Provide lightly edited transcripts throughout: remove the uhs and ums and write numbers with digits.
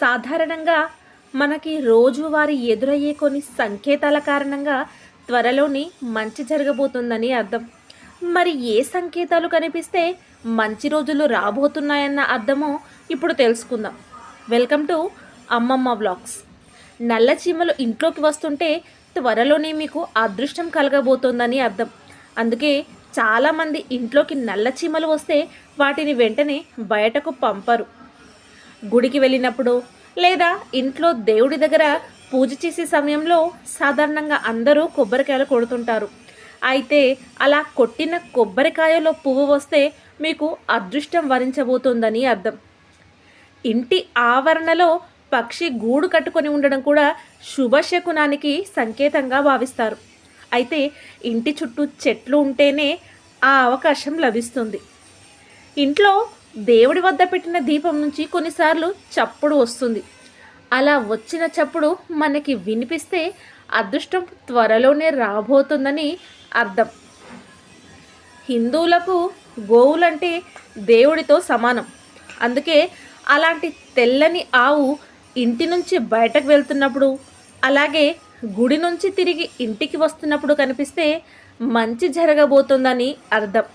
సాధారణంగా మనకి రోజువారీ ఎదురయ్యే కొన్ని సంకేతాల కారణంగా త్వరలోని మంచి జరగబోతుందని అర్థం. మరి ఏ సంకేతాలు కనిపిస్తే మంచి రోజులు రాబోతున్నాయన్న అర్థమో ఇప్పుడు తెలుసుకుందాం. వెల్కమ్ టు అమ్మమ్మ వ్లాగ్స్. నల్ల చీమలు ఇంట్లోకి వస్తుంటే త్వరలోనే మీకు అదృష్టం కలగబోతోందని అర్థం. అందుకే చాలామంది ఇంట్లోకి నల్ల చీమలు వస్తే వాటిని వెంటనే బయటకు పంపరు. గుడికి వెళ్ళినప్పుడు లేదా ఇంట్లో దేవుడి దగ్గర పూజ చేసే సమయంలో సాధారణంగా అందరూ కొబ్బరికాయలు కొడుతుంటారు. అయితే అలా కొట్టిన కొబ్బరికాయలో పువ్వు వస్తే మీకు అదృష్టం వరించబోతోందని అర్థం. ఇంటి ఆవరణలో పక్షి గూడు కట్టుకొని ఉండడం కూడా శుభశకునానికి సంకేతంగా భావిస్తారు. అయితే ఇంటి చుట్టూ చెట్లు ఉంటేనే ఆ అవకాశం లభిస్తుంది. ఇంట్లో దేవుడి వద్ద పెట్టిన దీపం నుంచి కొన్నిసార్లు చప్పుడు వస్తుంది. అలా వచ్చిన చప్పుడు మనకి వినిపిస్తే అదృష్టం త్వరలోనే రాబోతుందని అర్థం. హిందువులకు గోవులంటే దేవుడితో సమానం. అందుకే అలాంటి తెల్లని ఆవు ఇంటి నుంచి బయటకు వెళ్తున్నప్పుడు, అలాగే గుడి నుంచి తిరిగి ఇంటికి వస్తున్నప్పుడు కనిపిస్తే మంచి జరగబోతుందని అర్థం.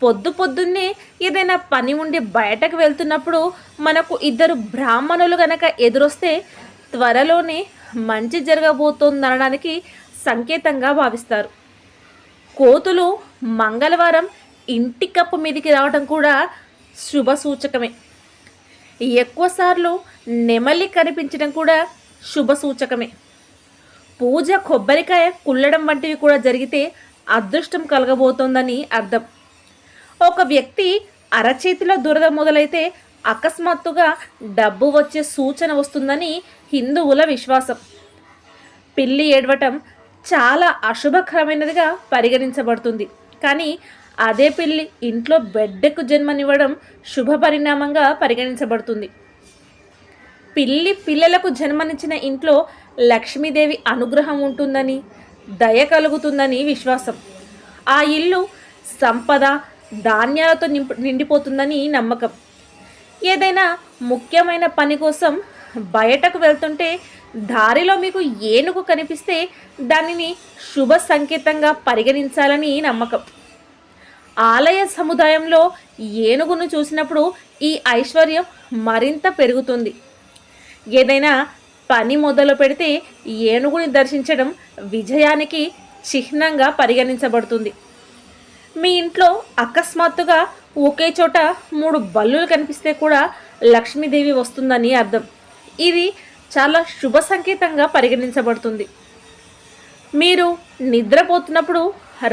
పొద్దున్నే ఏదైనా పని ఉండి బయటకు వెళ్తున్నప్పుడు మనకు ఇద్దరు బ్రాహ్మణులు గనక ఎదురొస్తే త్వరలోనే మంచి జరగబోతోందనడానికి సంకేతంగా భావిస్తారు. కోతులు మంగళవారం ఇంటి కప్పు మీదికి రావడం కూడా శుభ సూచకమే. ఎక్కువసార్లు నెమలి కనిపించడం కూడా శుభ సూచకమే. పూజ కొబ్బరికాయ కుళ్ళడం వంటివి కూడా జరిగితే అదృష్టం కలగబోతోందని అర్థం. ఒక వ్యక్తి అరచేతిలో దురద మొదలైతే అకస్మాత్తుగా డబ్బు వచ్చే సూచన వస్తుందని హిందువుల విశ్వాసం. పిల్లి ఏడవటం చాలా అశుభకరమైనదిగా పరిగణించబడుతుంది. కానీ అదే పిల్లి ఇంట్లో బిడ్డకు జన్మనివ్వడం శుభ పరిణామంగా పరిగణించబడుతుంది. పిల్లలకు జన్మనిచ్చిన ఇంట్లో లక్ష్మీదేవి అనుగ్రహం ఉంటుందని, దయ కలుగుతుందని విశ్వాసం. ఆ ఇల్లు సంపద ధాన్యాలతో నిండిపోతుందని నమ్మకం. ఏదైనా ముఖ్యమైన పని కోసం బయటకు వెళ్తుంటే దారిలో మీకు ఏనుగు కనిపిస్తే దానిని శుభ సంకేతంగా పరిగణించాలని నమ్మకం. ఆలయ సముదాయంలో ఏనుగును చూసినప్పుడు ఈ ఐశ్వర్యం మరింత పెరుగుతుంది. ఏదైనా పని మొదలు పెడితే ఏనుగుని దర్శించడం విజయానికి చిహ్నంగా పరిగణించబడుతుంది. మీ ఇంట్లో అకస్మాత్తుగా ఒకే చోట 3 బల్లులు కనిపిస్తే కూడా లక్ష్మీదేవి వస్తుందని అర్థం. ఇది చాలా శుభ సంకేతంగా పరిగణించబడుతుంది. మీరు నిద్రపోతున్నప్పుడు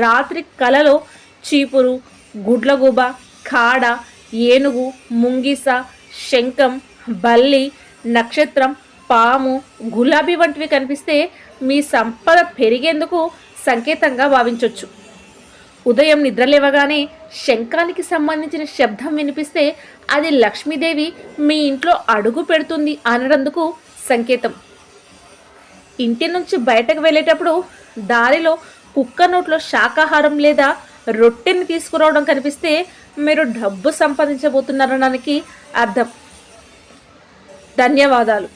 రాత్రి కలలో చీపురు, గుడ్లగూబ, కాడ, ఏనుగు, ముంగిస, శంఖం, బల్లి, నక్షత్రం, పాము, గులాబీ వంటివి కనిపిస్తే మీ సంపద పెరిగేందుకు సంకేతంగా భావించవచ్చు. ఉదయం నిద్రలేవగానే శంఖానికి సంబంధించిన శబ్దం వినిపిస్తే అది లక్ష్మీదేవి మీ ఇంట్లో అడుగు పెడుతుంది అనడందుకు సంకేతం. ఇంటి నుంచి బయటకు వెళ్ళేటప్పుడు దారిలో కుక్క నోట్లో శాకాహారం లేదా రొట్టెని తీసుకురావడం కనిపిస్తే మీరు డబ్బు సంపాదించబోతున్నారనడానికి అర్థం. ధన్యవాదాలు.